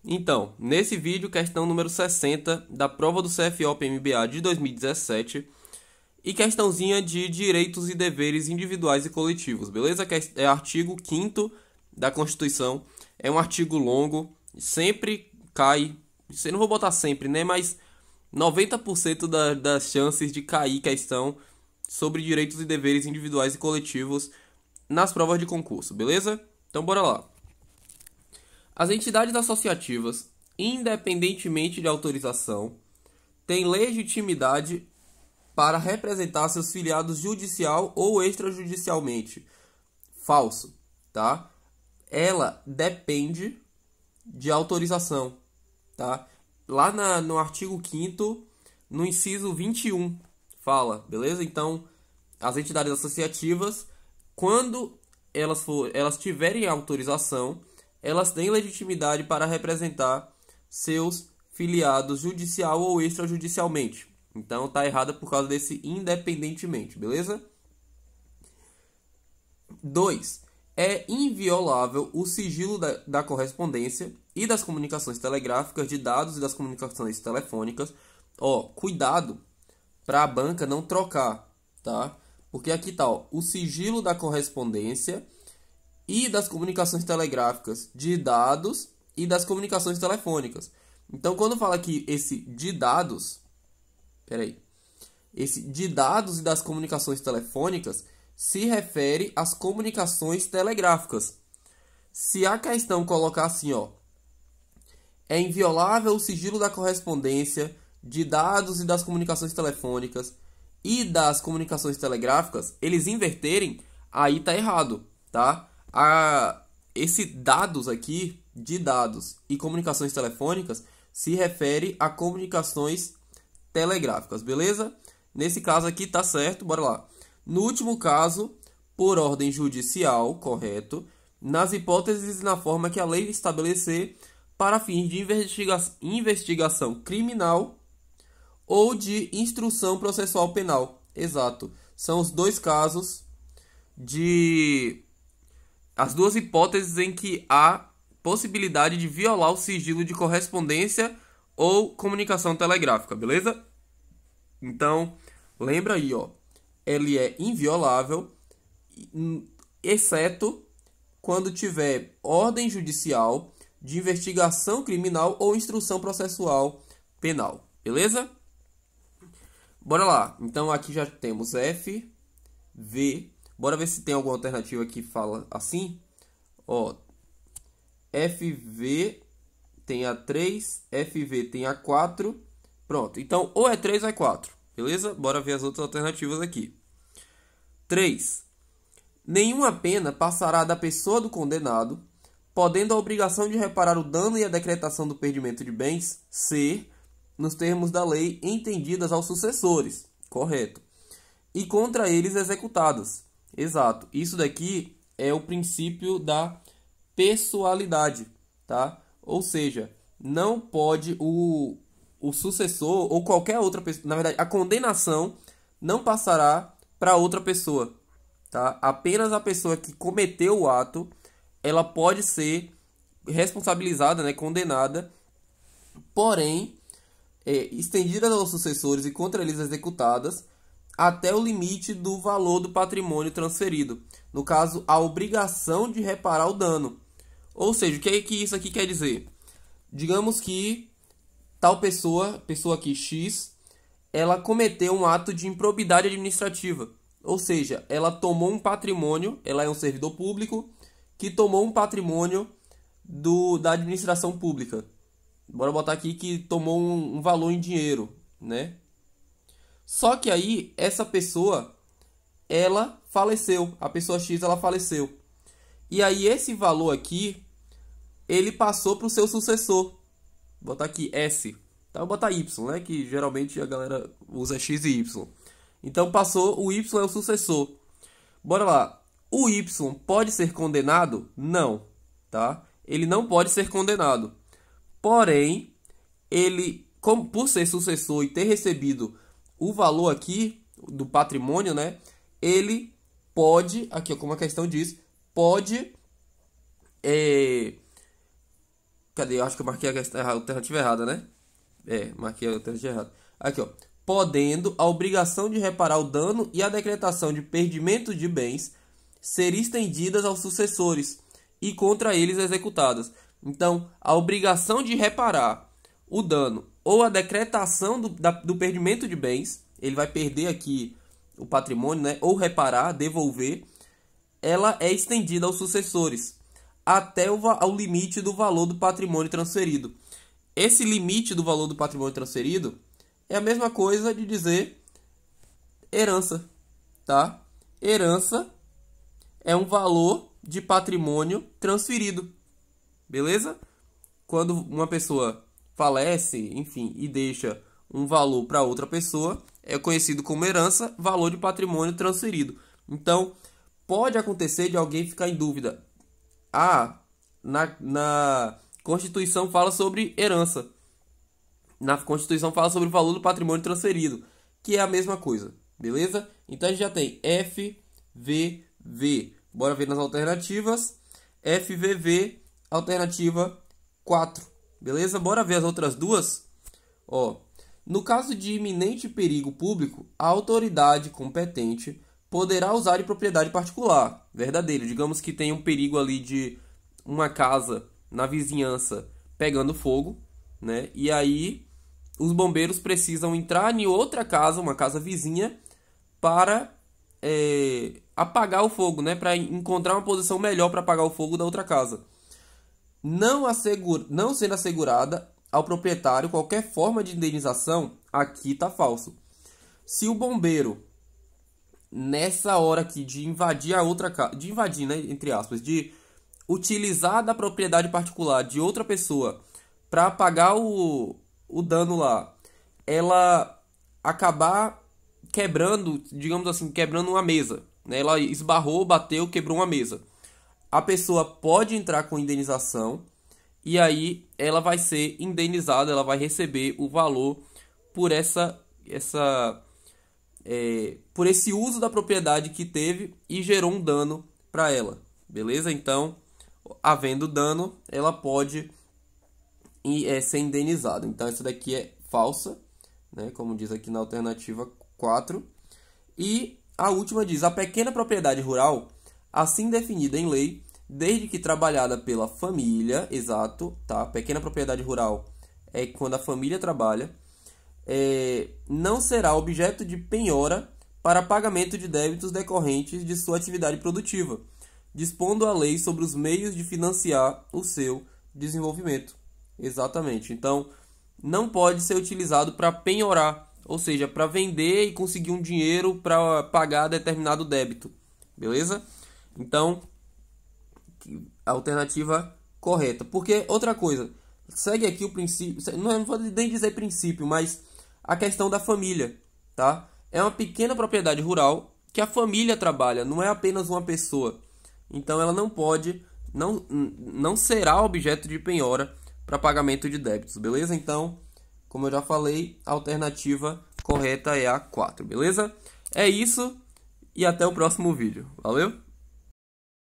Então, nesse vídeo, questão número 60 da prova do CFO-PMBA de 2017 e questãozinha de direitos e deveres individuais e coletivos, beleza? É artigo 5º da Constituição, é um artigo longo, sempre cai, não vou botar sempre, né? Mas 90% das chances de cair questão sobre direitos e deveres individuais e coletivos nas provas de concurso, beleza? Então bora lá. As entidades associativas, independentemente de autorização, têm legitimidade para representar seus filiados judicial ou extrajudicialmente. Falso, tá? Ela depende de autorização, tá? Lá no artigo 5º, no inciso 21, fala, beleza? Então, as entidades associativas, quando elas tiverem autorização, elas têm legitimidade para representar seus filiados judicial ou extrajudicialmente. Então tá errado por causa desse independentemente, beleza? 2. É inviolável o sigilo da correspondência e das comunicações telegráficas, de dados e das comunicações telefônicas. Ó, cuidado para a banca não trocar, tá? Porque aqui tá, ó, o sigilo da correspondência e das comunicações telegráficas, de dados e das comunicações telefônicas. Então, quando fala aqui esse de dados, esse de dados e das comunicações telefônicas se refere às comunicações telegráficas. Se a questão colocar assim, ó, é inviolável o sigilo da correspondência, de dados e das comunicações telefônicas e das comunicações telegráficas, eles inverterem, aí tá errado, tá? Esse dados aqui, de dados e comunicações telefônicas, se refere a comunicações telegráficas, beleza? Nesse caso aqui tá certo, bora lá. No último caso, por ordem judicial, correto, nas hipóteses e na forma que a lei estabelecer para fins de investigação criminal ou de instrução processual penal. Exato. São os dois casos as duas hipóteses em que há possibilidade de violar o sigilo de correspondência ou comunicação telegráfica, beleza? Então, lembra aí, ó, ele é inviolável, exceto quando tiver ordem judicial de investigação criminal ou instrução processual penal, beleza? Bora lá. Então, aqui já temos F, V. Bora ver se tem alguma alternativa que fala assim. Ó, FV tem a 3, FV tem a 4. Pronto. Então, ou é 3 ou é 4. Beleza? Bora ver as outras alternativas aqui. 3. Nenhuma pena passará da pessoa do condenado, podendo a obrigação de reparar o dano e a decretação do perdimento de bens ser, nos termos da lei, entendidas aos sucessores. Correto. E contra eles executadas. Exato. Isso daqui é o princípio da pessoalidade, tá? Ou seja, não pode o sucessor ou qualquer outra pessoa, na verdade, a condenação não passará para outra pessoa, tá? Apenas a pessoa que cometeu o ato, ela pode ser responsabilizada, né, condenada, porém, estendidas aos sucessores e contra eles executadas, até o limite do valor do patrimônio transferido. No caso, a obrigação de reparar o dano. Ou seja, o que é que isso aqui quer dizer? Digamos que tal pessoa aqui, X, ela cometeu um ato de improbidade administrativa. Ou seja, ela tomou um patrimônio, ela é um servidor público, que tomou um patrimônio da administração pública. Bora botar aqui que tomou um valor em dinheiro, né? Só que aí, essa pessoa, ela faleceu. A pessoa X, ela faleceu. E aí, esse valor aqui, ele passou para o seu sucessor. Vou botar aqui S. Tá? Vou botar Y, né? Que geralmente a galera usa X e Y. Então, passou, o Y é o sucessor. Bora lá. O Y pode ser condenado? Não. Tá? Ele não pode ser condenado. Porém, ele, por ser sucessor e ter recebido o valor aqui do patrimônio, né? Ele pode, aqui como a questão diz, pode Cadê? Eu acho que eu marquei a alternativa errada, né? Marquei a alternativa errada. Aqui, ó. Podendo a obrigação de reparar o dano e a decretação de perdimento de bens ser estendidas aos sucessores e contra eles executadas. Então, a obrigação de reparar o dano ou a decretação do perdimento de bens, ele vai perder aqui o patrimônio, né? Ou reparar, devolver, ela é estendida aos sucessores até ao limite do valor do patrimônio transferido. Esse limite do valor do patrimônio transferido é a mesma coisa de dizer herança, tá? Herança é um valor de patrimônio transferido, beleza? Quando uma pessoa falece, enfim, e deixa um valor para outra pessoa, é conhecido como herança, valor de patrimônio transferido. Então, pode acontecer de alguém ficar em dúvida. Na Constituição fala sobre herança. Na Constituição fala sobre o valor do patrimônio transferido, que é a mesma coisa, beleza? Então a gente já tem FVV. Bora ver nas alternativas. FVV, alternativa 4, beleza? Bora ver as outras duas. Ó, no caso de iminente perigo público, a autoridade competente poderá usar de propriedade particular. Verdadeiro. Digamos que tem um perigo ali de uma casa na vizinhança pegando fogo, né? E aí os bombeiros precisam entrar em outra casa, uma casa vizinha, para apagar o fogo, né? Para encontrar uma posição melhor para apagar o fogo da outra casa. Não sendo assegurada ao proprietário qualquer forma de indenização, aqui tá falso. Se o bombeiro, nessa hora aqui de invadir a outra casa, de invadir, né, entre aspas, de utilizar da propriedade particular de outra pessoa para apagar o dano lá, ela acabar quebrando, digamos assim, quebrando uma mesa, né? Ela esbarrou, bateu, quebrou uma mesa. A pessoa pode entrar com indenização e aí ela vai ser indenizada, ela vai receber o valor por por esse uso da propriedade que teve e gerou um dano para ela, beleza? Então, havendo dano, ela pode ser indenizada. Então, essa daqui é falsa, né? Como diz aqui na alternativa 4. E a última diz: a pequena propriedade rural, assim definida em lei, desde que trabalhada pela família, exato, tá? Pequena propriedade rural é quando a família trabalha, não será objeto de penhora para pagamento de débitos decorrentes de sua atividade produtiva, dispondo a lei sobre os meios de financiar o seu desenvolvimento. Exatamente. Então, não pode ser utilizado para penhorar, ou seja, para vender e conseguir um dinheiro para pagar determinado débito. Beleza? Então, a alternativa correta. Porque, outra coisa, segue aqui o princípio, não vou nem dizer princípio, mas a questão da família, tá? É uma pequena propriedade rural que a família trabalha, não é apenas uma pessoa. Então, ela não pode, não será objeto de penhora para pagamento de débitos, beleza? Então, como eu já falei, a alternativa correta é a 4, beleza? É isso e até o próximo vídeo. Valeu?